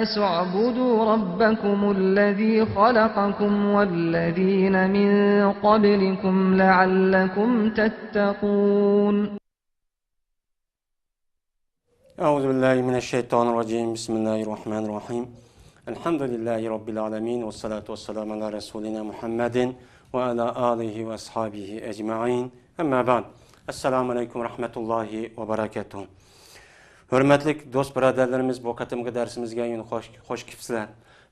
الناس اعبدوا ربكم الذي خلقكم والذين من قبلكم لعلكم تتقون. أعوذ بالله من الشيطان الرجيم. بسم الله الرحمن الرحيم. الحمد لله رب العالمين والصلاة والسلام على رسولنا محمد وعلى آله وأصحابه أجمعين. أما بعد. Assalamu alaikum rahmetullahi ve barakatuhu. Hürmetlik dost birodarlarimiz, bu qatimki dersimizga hoş kelibsizlar.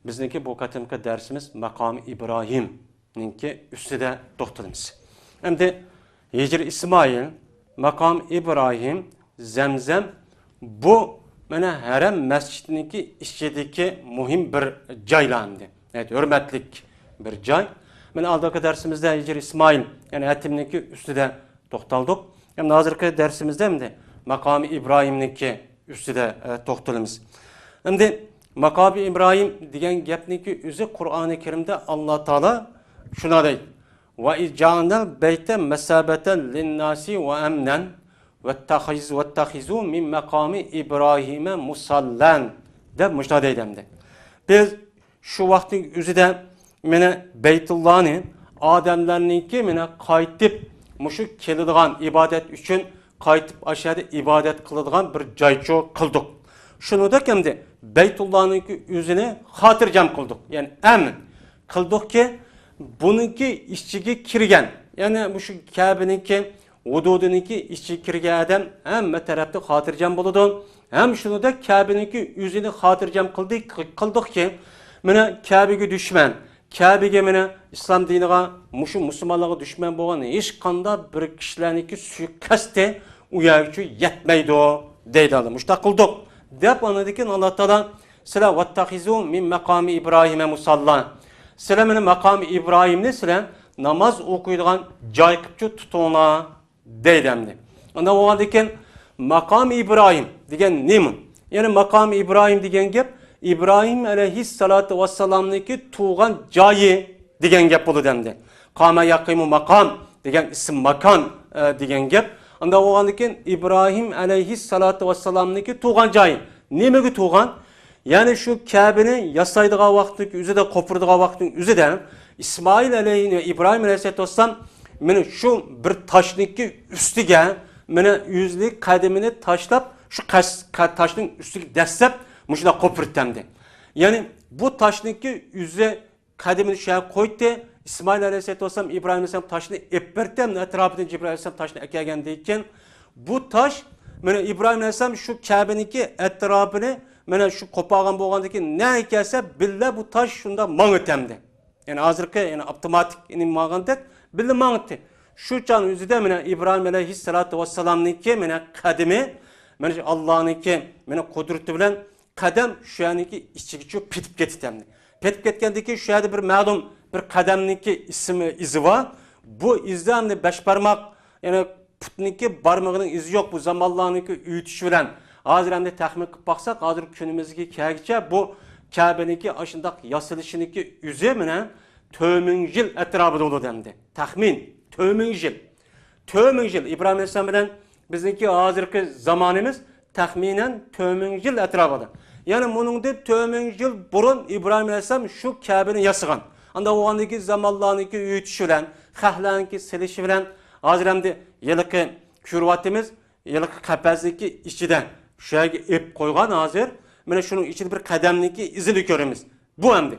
Bizniki bu qatimki dersimiz Maqam İbrahim'ninki ustida to'xtalamiz. Endi Hijr İsmail, Maqam İbrahim, Zemzem bu mana Haram mescidiniki ichidagi muhim bir joylandi. Evet, hürmetlik bir joy. Mana oldingi dersimizde Hijr İsmail, yani hatimniki ustida to'xtaldik. Hem hozirgi dersimizde hem de Maqam İbrahim'ninki ustida to'xtalamiz. Endi Maqam İbrahim degan gapniki o'zi Qur'oni Karimda Alloh taolo shuna deydi: "Va ij'alnal bayta masabatan lin-nasi va amnan vattaxizu min maqami İbrahim'e musallan" deb shuna deydi hamda. Biz shu vaqtning o'zida mana Baytullahni odamlarniki mana qaytib muşu keladigan ibadet üçün qaytib aşağıda ibadet kıladigan bir joycho qildik. Şunu da kimdi? Beytullah'nınki özünü xotirjam qildik. Yani amin qildik ki bununki ichiga kirgan, yani muşu Kabe'ninki hududiniki ichiga kirgan adam hamma tarafda xotirjam bo'ladi. Ham şunu da Kabe'ninki özünü xotirjam qildik ki mana Kabe'ga düşman, Kabe'ge mana İslam diniga, muşu musulmonlarga düşman bo'lgan hech qanday bir kishilarniki suiqasdi u yerga yetmaydi deydi Alloh. Mushta qildik deb anadikin Alloh taolo sizlar vattaxizu min maqami İbrahim'e musalla. Sizlar mana maqami İbrahimni sizlar namoz o'qiydigan joy qilib tutinglar deydi hamda. Unda o'g'andikin maqami İbrahim degan nima? Yani maqami İbrahim degan gap İbrahim aleyhissalatu vesselam'niki tuğan joyi degan gap bo'ladi hamda. Qama yaqimu maqam degan ism makan degan gap. Unda o'g'andikin İbrahim aleyhissalatu vesselam'niki tuğan joyi. Nimaga tuğan? Yani şu Kabe'ni yasaydigan vaqtning o'zida, qo'pirdigan vaqtning o'zida İsmail İbrahim aleyhissalatu vesselam mana shu bir toshniki ustiga mana yuzlik qadamini tashlab shu toshning ustiga dastlab muşuna qo'pirtdi. Yani bu taşniki yüze kademini şeye koydu. İsmail aleyhisselatü vesselam İbrahim aleyhisselam taşını eppertem etrafından Cibril aleyhisselam taşını ekegen deyken bu taş mana İbrahim aleyhisselam şu Kabe'ninki etrafını mana şu kopağın boğandaki ne ekelse billa bu taş şunda mağıtemdi. Yani hazırki yani otomatik inin mağandık billa mağıttı. Şu can yüzüde mana İbrahim aleyhisselatü vesselam'ninki mana kademi mana Allah'ınki mana kudreti bilen kadem şu yaniki içigiçi petip ketdi. Petip ketgendeki şu yerde bir ma'lum bir kademniki ismi izi var. Bu izde 5 parmak yani putniki barmağının izi yok. Bu zamanlarniki üyütüşü bilen. Hazır hem de tahmin qilib baksak hazır günümüzdeki kağıtça bu Kabe'ninki aşındak yasılışıniki yüzü bilen 2000 yıl etrafında olur demdi. Tahmin 2000 yıl. 2000 yıl İbrahim Aleyhisselam bilen bizdeki hazırki zamanımız tahminen 2000 yıl etrafında. Yani bunun da 2000 yıl burun İbrahim Aleyhisselam şu Kabe'ni yasıgan. Anda o andaki zamanlarındaki üyütüşü bilen, xahlarınki silişi bilen, hazır hem de yılıkı kürvatimiz, yılıkı kapasındaki içiden şöyle ip koygan hazır. Mene şunun içinde bir kademdeki izini görürüz. Bu hem de.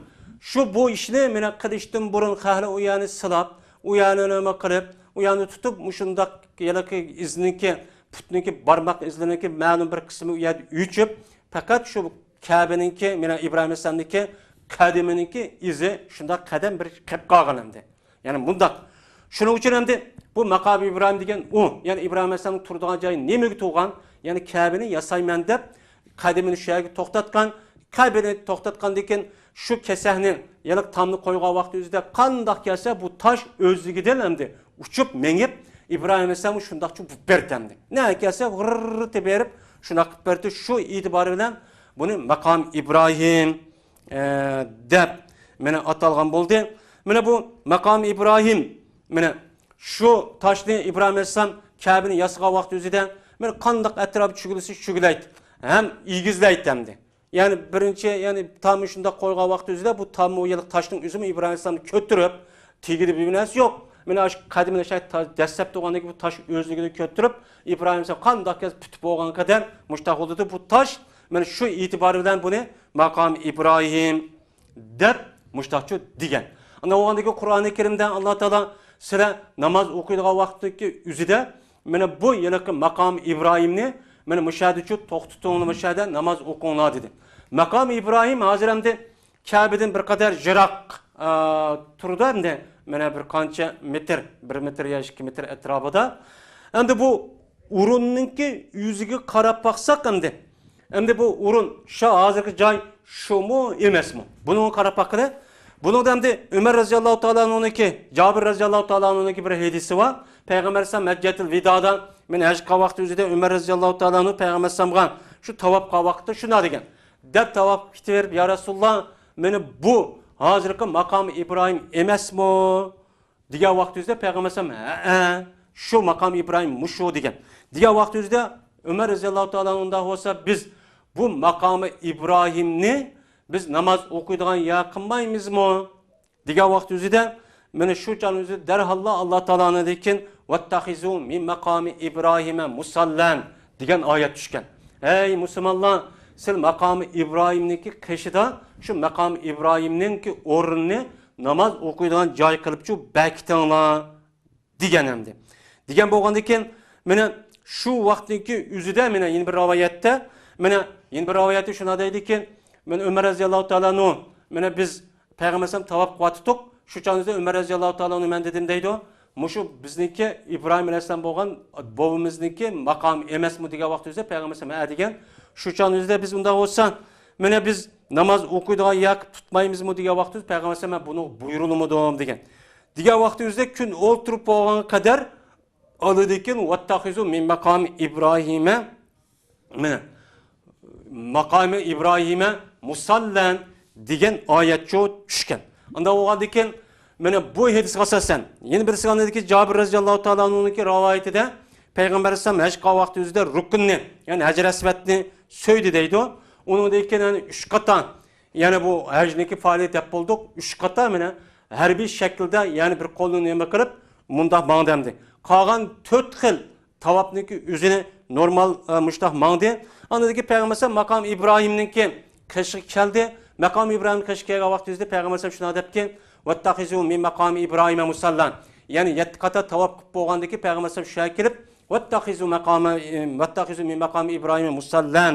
Bu işini mene kılıçtım burun xahla uyanı sılap, uyanını kılıp, uyanı tutup, muşundak yılıkı izniki, putniki barmak izleniki ma'lum bir kısmı üyütüp, fakat şu Kabe'ninki, mina İbrahim Aleyhisselam'daki kademiniki izi şunda kadem bir kep qalğanımdı. Yani bundak. Şunun için hem de bu Maqam İbrahim degen o, yani İbrahim Aleyhisselam'ın turduğun joyi nimaga tuğan? Yani Kabe'ni yasayman deb kademini şu yerga to'xtatgan, Kabe'ni to'xtatgan deken şu kesahni yalıq tamni qo'ygan vaqti o'zida qandoq kelsa bu tosh o'zligidan hamda uçup mengib İbrahim Aleyhisselam şundaq çup bertemdi. Ne kelsa g'irr berib şuna qilib berdi. Şu itibarı bilan bunu Maqam İbrahim deb meni atalgan bo'ldi. Mana bu Maqam İbrahim mana şu toshni İbrahim Aleyhisselam Kabe'ni yasagan vaqti o'zida men qandoq atrof chugilisi chuglaydi. Hem igizlaydi hamda. Yani birinchi, yani tam shunda qo'ygan vaqt o'zida bu tam o yillik toshning o'zini Ibrohim alayhisalom ko'tarib, tegirib bilmas yo'q. Mana shu qadimda shay dastlab turgandagi bu tosh o'zligini ko'tarib, Ibrohim alayhisalom qanday tutib bo'lgan qadar mushtaq bo'ldi bu tosh. Mana shu e'tibor bilan buni maqom Ibrohim deb mushtaqchi degan. Ana o'g'andagi Qur'oni Karimda Alloh taolo sizlar namoz o'qiydigan vaqtdagi o'zida mana bu yiliqi maqom Ibrohimni mana mushahadachi to'xtatuvni mushahada namoz o'qinglar dedi. Maqom Ibrohim hozir hamda Ka'badan bir qadar yiroq turdi hamda mana bir qancha metr, 1 metr yoki 2 metr atrofida. Endi bu o'rinninki yuziga qarab baqsak endi bu o'rin shu hozirgi joy shumi emasmi? Buni qarab baqida bunun endi Ömer radhiyallohu taolo anhuniki, Jabir radhiyallohu taolo anhuniki bir hadisi var. Peygamber sallam Mekke'til Vida'da men haj qilgan vaqt o'zida Ömer radhiyallohu taolo anhu Peygamber sallamga shu tavob qilgan vaqtda shuna degan. Deb tavob kitaverib, ya Rasululloh, meni bu hozirgi maqom Ibrohim emasmi? Degan vaqt o'zida Peygamber sallam shu maqom Ibrohim mushu degan. Degan vaqt o'zida Ömer radhiyallohu taolo unda bo'lsa biz bu maqomi Ibrohimni biz namoz o'qiydigan yaqinmaymizmi? Degan vaqt o'zida mana shu chon o'zi darhalla Alloh taoloni dekin vattaxizu min maqomi Ibrohima musallan degan oyat tushgan. Ey musulmonlar, siz maqomi Ibrohimniki qishida shu maqom Ibrohimninki o'rnini namoz o'qiydigan joy qilib shu bakitinglar degan hamdi. Degan bo'lgandan keyin mana shu vaqtniki o'zida mana yana bir rivoyatda mana yana bir rivoyatda shuna deydiki, men Ömer radhiyallohu taolani mana biz Peygamber sallam tavob qilib shu chonda Ömer radhiyallohu taolani men dedim deydi. Mushu bizniki Ibrohim alayhisalom bo'lgan bobimizniki maqom emasmi degan vaqt o'zida Peygamber sallam degan. Shu chonda biz unda bo'lsa, mana biz namoz o'qiydigan yoq tutmaymizmi degan vaqt o'zida Peygamber sallam buni buyurulmadim degan. Degan vaqt o'zida kun o'ltirib bo'lgan qadar oladikin vattaxizu min maqomi Ibrohima mana maqomi Ibrohima musallan degan oyat tushgan. Unda o'g'adikin mana bu hadisga asosan yana bir sanadagi Jabir radhiyallohu taolo anhuniki rivoyatida Payg'ambar sallam haj qilgan vaqt o'zida rukunni, ya'ni Hajar Aswadni so'ydi deydi. Uningdan yani 3 qata, ya'ni bu hajniki faoliyat yap bo'ldik. 3 qata mana harbiy shaklda, ya'ni bir qo'lni nima qilib mundaq mangdamdi. Qolgan 4 xil tavobniki o'zini normal mushtaq mangdi. Andagi Payg'ambar sallam maqom Ibrohimniki qishi keldi. Maqom Ibrohim qishi kelgan vaqt o'zida Payg'ambar sallam shuna debki, vattaxizu min maqomi Ibrohima musallan. Ya'ni 7 qata tavob qilib bo'lgandagi Payg'ambar sallam shu kelib vattaxizu min maqomi Ibrohima musallan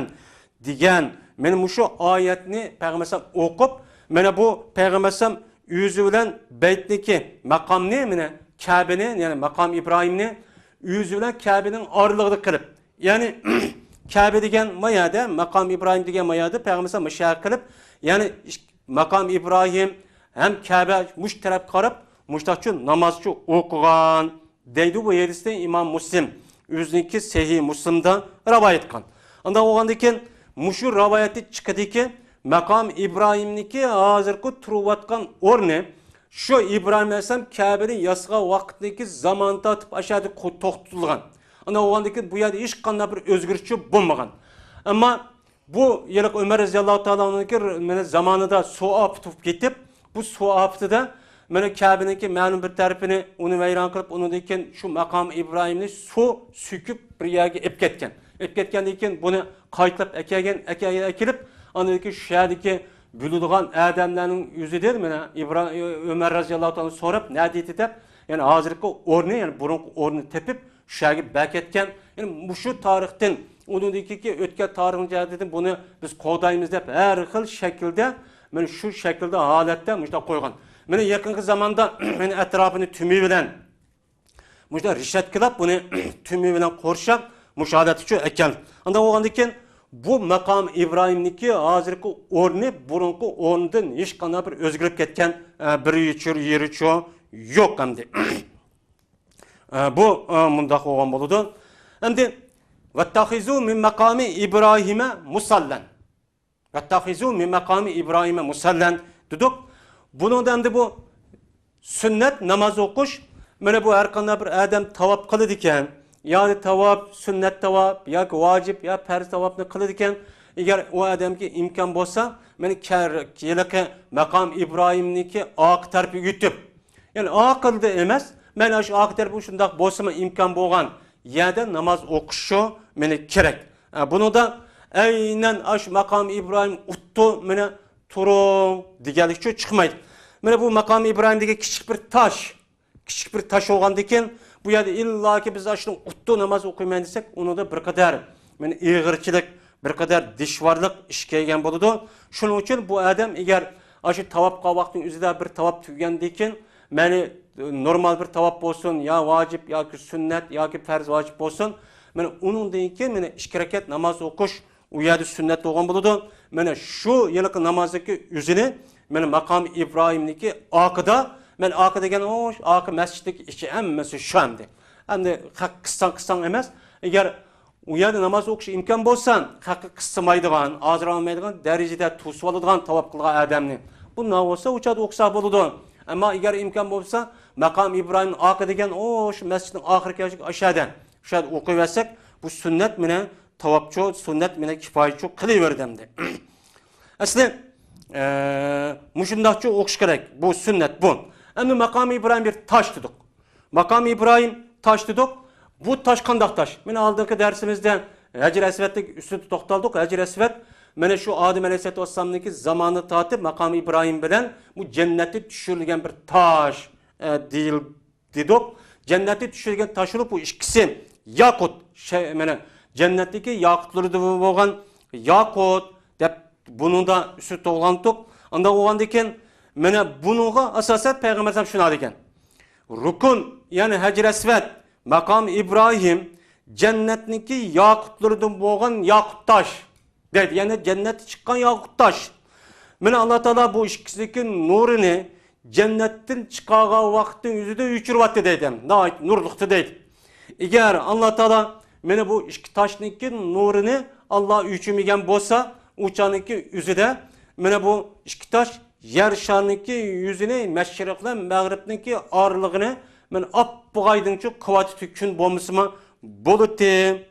degan. Men shu oyatni Payg'ambar sallam o'qib, mana bu Payg'ambar sallam o'zi bilan baytniki maqomni, mana Ka'bani, ya'ni maqom Ibrohimni o'zi bilan Ka'baning oralig'ida qilib, ya'ni Ka'ba degan mayada, maqom Ibrohim degan mayada Payg'ambar sallam mashaq qilib, ya'ni maqom Ibrohim hem Ka'ba mush taraf qarab, mushtaqchi namozchi o'qigan deydi bu hadisda İmam Muslim o'ziniki Sahih Muslimda rivoyat qilgan. Unda o'g'andan keyin mushu rivoyati chiqadiki, maqom Ibrohimniki hozirgi turayotgan o'rni shu Ibrohim alayhisalom Ka'baning yasg'a vaqtdagi zamon tatib ashadi to'xtatilgan. Unda o'g'andan keyin bu yerda hech qanday bir o'zgarish bo'lmagan. Ammo bu yiliq Ömer radhiyallohu taolo'niki mana zamonida suv tutib ketib, bu suv aftida mana Ka'baning ma'lum bir tarafini uni vayron qilib, undan keyin shu maqom Ibrohimni suv sukib bir yerga ep ketgan. Ep ketgandan keyin buni qaytlab akilib, undan keyin shu yerdagi bo'ladigan odamlarning yuzidir mana Ömer radhiyallohu taolo so'rab, "Ne deydi?" deb, ya'ni hozirgi o'rni, ya'ni burungi o'rni tepib shu yerga baketgan. Ya'ni shu tarixdan uningdiki o'tgan tarixni buni biz qo'daymiz deb har xil shaklda mana shu shaklda holatda mushta qo'ygan. Mana yaqingi zamonda men atrofini tumi bilan mushta rishatkilab buni tumi bilan qorshab mushodat uchun ekan. Unda o'g'andan keyin bu maqom Ibrohimniki hozirgi o'rni burungi o'rnidan hech qanday bir o'zgarib ketgan bir yeri yo'q hamdi. Bu mundaq bo'lgan bo'ladi. Endi vattaxizu min maqomi Ibrohima musallan. Vattaxizu min maqomi Ibrohima musallan dedik. Bundan endi bu sünnet namoz o'qish, mana bu har qanday bir odam tavob qiladi ekan, yoki tavob, sünnet tavob yoki vojib yo farz tavobni qiladi ekan, Eğer o adamki imkan bolsa, meni keleki makam İbrahim'niki ak tarafı yutib. Yani akılda emas, men aş ak tarafı şundaq bolsa imkan bolgan yerde namaz okuşu meni kerek. Bunu da aynen aş makam İbrahim uttu meni turun degelikçe çıkmaydı. Meni bu makam İbrahim'deki küçük bir taş olgandayken bu yerde illaki biz aşının uttu namaz okuymayın desek onu da bir kadar meni iğirçilik, bir kadar dişvarlık iş kelgen boludu. Şunun için bu adam eğer aşı tavapqa vaqtın üzerinde bir tavap tügendeyken meni normal bir tavap olsun ya vacip ya ki sünnet ya ki farz vacip olsun. Meni onun deyinken meni 2 rekat namaz okuş u yerde sünnet olgan boludu. Meni şu yılki namazdaki yüzünü meni makam İbrahim'niki akıda men akı degen o akı mescitteki işi emmesi şu hamdi. Hamdi hak kıssan emas. Eğer u yerde namaz okuş imkan bolsan hakkı kıssamaydigan, azıralmaydigan derecede tusup alıdigan tavap kılgan adamni. Bu ne olsa uçadı oksa boludu. Ama eğer imkan bolsa makam İbrahim akı degen o şu mescidin ahirki yaşık aşağıdan. Şöyle okuyversek bu sünnet mine tavapçı, sünnet mine kifayetçi kılıverdi. Aslında muşundakçı okuş gerek. Bu sünnet bu. Ama makam İbrahim bir taş tutuk. Makam İbrahim taş tutuk. Bu taş kandak taş. Mene aldığımki dersimizde Hacir Esved'deki üstüne toktaldık. Hacir Esved mene şu Adem Aleyhisselatü Vesselam'daki zamanı tatip makam İbrahim bilen bu cenneti düşürülgen bir taş değil dedik. Cenneti düşürülgen taş olup bu ikisi yakut mene cennetteki yakutları da bolgan yakut dep bunu da üstü toğlandık. Anda oğandayken mene bunuğa asasen Peygamber sallallahu şuna degen. Rukun yani Hacir Esved makam İbrahim cennetniki yakutlardan boğan yakut taş dedi. Yani cennet çıkan yakut taş. Mene Allah Teala bu ikisindeki nurunu cennetten çıkağa vaktin yüzüde üçürvattı dedim. Nait nurluktu dedi. Eğer Allah Teala mene bu iki taşniki nurunu Allah üçümügen bolsa uçanınki yüzüde mene bu iki taş yer şarniki yüzüne meşrikle mağribniki ağırlığını men appuğaydınçı kıvatı tükün bombasıma bolutti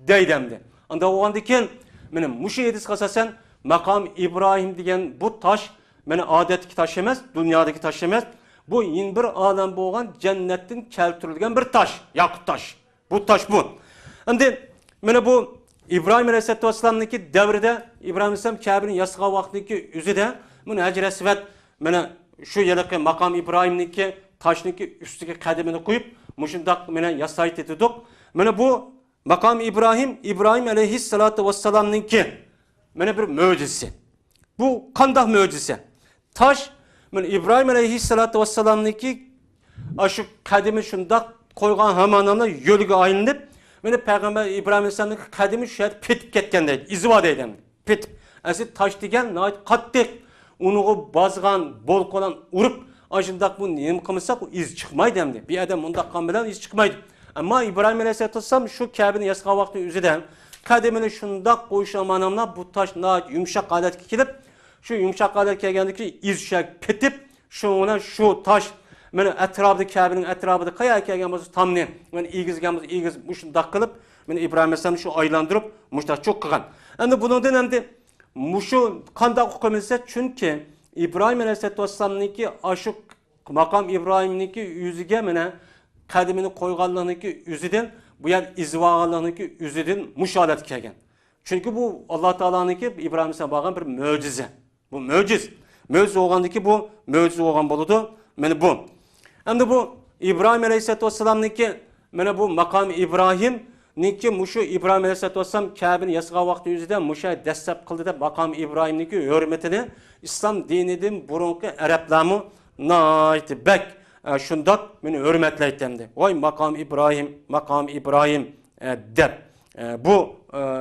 deydemdi. Anda oğandayken menin muşu edis kasasen makam İbrahim degen bu taş meni adetki taş emez, dünyadaki taş emez. Bu yin bir adam boğan cennetten keltirilgen bir taş, yakut taş. Bu taş bu. Anda meni bu İbrahim Aleyhisselatü Vesselam'daki devrede İbrahim Aleyhisselam Kabe'nin yasığa vaktindeki yüzüde meni Hacir Esved meni şu yılki makam İbrahim'deki taşniki üstteki kademini koyup muşundak mene yasayt etdik. Mene bu makam İbrahim Aleyhisselatü Vesselam'nınki mene bir mucizesi. Bu kandak mucizesi. Taş mene İbrahim Aleyhisselatü Vesselam'nınki aşı kademi şundak koygan hamanana yölge ayınlıp mene Peygamber İbrahim Aleyhisselam'nınki kademi şu yerde petip ketken deydi. İziva deydi. Petip. Aslında taş degen nait kattık. Onu bazgan bol kolan urup aşındak bu neyim kımırsak o iz çıkmaydı hem de. Bir adam ondaq kan bilen iz çıkmaydı. Ama İbrahim Aleyhisselatü Vesselam şu Kabe'nin yasığa vakti üzerinde kademini şundak koyuşamanamla bu taş yumuşak alet kilip şu yumuşak alet kelgendeki iz şek petip şuna şu taş mene etrafı Kabe'nin etrafında kaya kelgen bolsa tam ne men igiz muşundak kılıp men İbrahim Aleyhisselam şu aylandırıp muşta çok kılgan. Endi bundan endi muşu kandak okumasa çünkü İbrahim Aleyhisselatü Vesselam'nınki aşık makam İbrahim'ninki yüzüge mene kademini koyganlığınınki yüzüden bu yer izvağalığınınki yüzüden muşalet kelgen. Çünkü bu Allah Teala'nınki İbrahim Aleyhisselam bağlan bir mucize. Bu muciz. Mucize olgandaki bu mucize olgan boludu. Mene bu. Hem de bu İbrahim Aleyhisselatü Vesselam'nınki mene bu makam İbrahim'ninki muşu İbrahim Aleyhisselatü Vesselam Kabe'nin yasığa vakti yüzüden muşa destep kıldı da makam İbrahim'ninki hürmetini İslam dinidin burunki Araplamı naiti bek şundak meni hürmetleytemdi. Vay makam İbrahim dep. Bu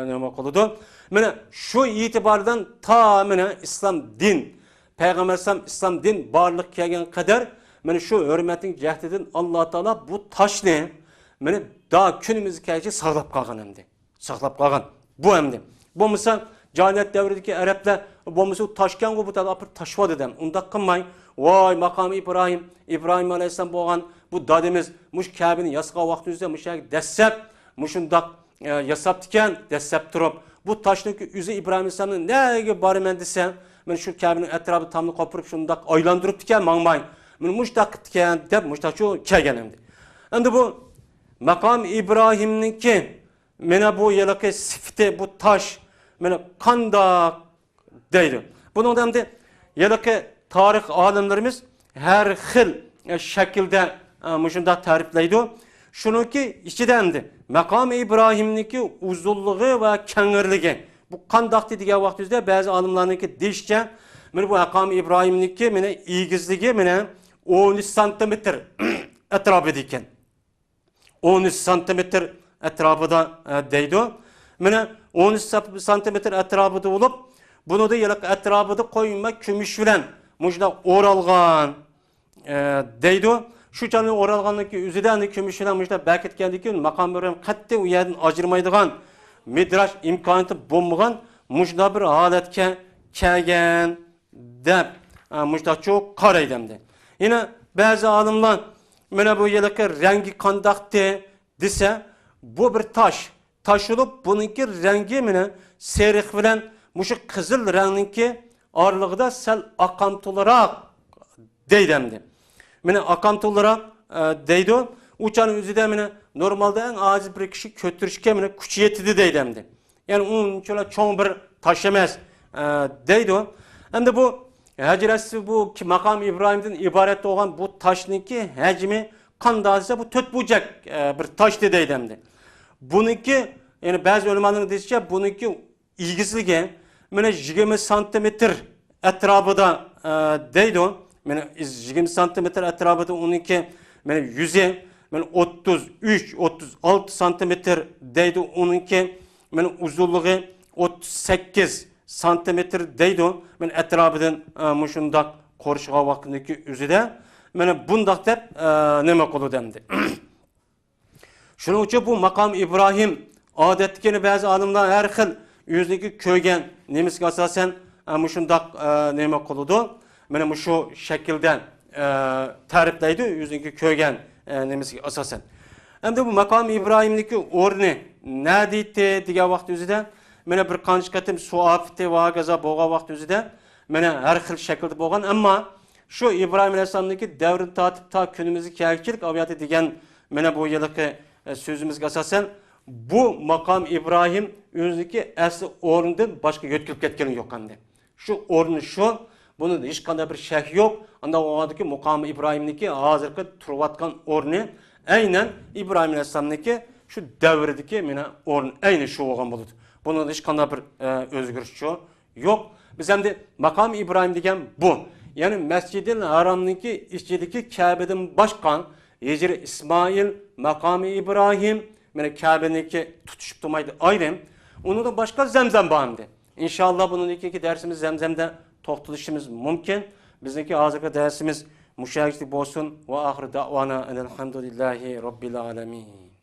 ne kılıdı? Mene şu itibardan ta mene İslam din Peygamber İslam din barlık kelgen kadar mene şu hürmetin cehdidin Allah Teala bu taş ne? Mene daha günümüz kelçi sağlap kalgan hemdi. Sağlap kalgan. Bu hemdi. Bu misal Cahiliyet devrideki Araplar bu misal taşken bu da apır taşva dedem. Unda kılmay. Vay makam İbrahim Aleyhisselam boğan bu dademiz muş Kabe'nin yasığa vakti üzerinde muş dessep muşundak yasap diken dessep durup bu taşniki yüzü İbrahim Aleyhisselam'ın nege barımen desem, men şu Kabe'nin etrafı tamını kopurup şundak aylandırıp diken mangmay. Men muştak diken dep muştak şu kelgenemdi. Endi bu Makam İbrahim'ninki mena bu yılki sifti bu taş mena kandak deydi. Bunun hem de yılki tarih alimlerimiz her xil şekilde muşunda tarifleydi. Şununki içidendi. Makam İbrahim'ninki uzunluğu ve kengerliği. Bu kandak dediği vaxtizde bazı alimlerinki deyişçe bu Makam İbrahim'ninki mena igizliği mena 13 santimetre etrafı diken. 13 santimetre etrafıda deydi. Mene 13 santimetre etrafıda olup, bunu da yılık etrafıda koyma kümüş bilen mujda oralgan deydi. Şu canı oralganlıki üzüden kümüş bilen mujda beketkenlik makam bölüm katte u yerden acırmaydıgan midraş imkaniyeti bulmagan mujda bir haletke kelgen dep mujda çok karaydemdi. Yine bazı alimler mene bu yılki rengi kandaktı dese bu bir taş. Taş olup bununki rengi mene serih bilen muşu kızıl renginki ağırlığı da sel akamtılarak deydemdi. Mene akamtılarak deydi. Uçanın üzüde mene normalde en aciz bir kişi kötürüşke mene küçüyetidi deydemdi. Yani onun şöyle çoğun bir taş emez deydi. Hem de bu Hecresi bu Makam İbrahim'den ibaret olan bu taşniki hecmi kandazsa bu töt bucak bir taş deydemdi. Bununki yani bazı ölümanların deyişçe bununki ilgisizliği mene 20 santimetre etrafıda deydi. Mene 20 santimetre etrafıda onunki mene yüze mene 33-36 santimetre deydi onunki mene uzunluğu 38 santimetre deydi. Men etrafıdan muşundak korşuğa vaktindeki üzüde mene bundak dep neme kolu demdi. Şunun için bu Makam İbrahim adetkeni bazı alimler her xil yüzdeki köygen nemiske asasen muşundak neme koludu. Mene muşu şekilden tarifleydi yüzdeki köygen nemiske asasen. Hem de bu Makam İbrahim'deki orni ne deydi diye vakti üzüde mene bir qancha qatim su afati va gaza bo'lgan vaqt o'zida mene har xil shaklda bo'lgan, ammo shu Ibrohim alayhisolamniki davrini tatib ta kunimizga kelguchilik aviyati degan mene bu yilgi so'zimizga asosan bu Maqam İbrahim o'zidagi asli o'rnidan boshqa yo'tkilib ketgani yo'q endi. Shu o'rni shu, buni hech qanday bir shak yo'q. Unda o'g'adagi Maqam İbrahimniki hozirgi turayotgan o'rni aynan İbrahim alayhisolamniki shu davrdagi mene o'rni aynan shu bo'lgan bo'ladi. Bunun hiç qanday bir özgürlük yok. Biz hem de Makam İbrahim degen bu. Yani Mescid-i Haram'daki içindeki Kabe'den başkan Hicri İsmail, Makam İbrahim, yani Kabe'deki tutuşup durmaydı ayrım. Onu da başka Zemzem bağımdı. İnşallah bunun iki dersimiz Zemzem'de toxtalışımız mümkün. Bizdeki hazırki dersimiz müşahitlik olsun. Ve ahir da'vana enelhamdülillahi rabbil alemin.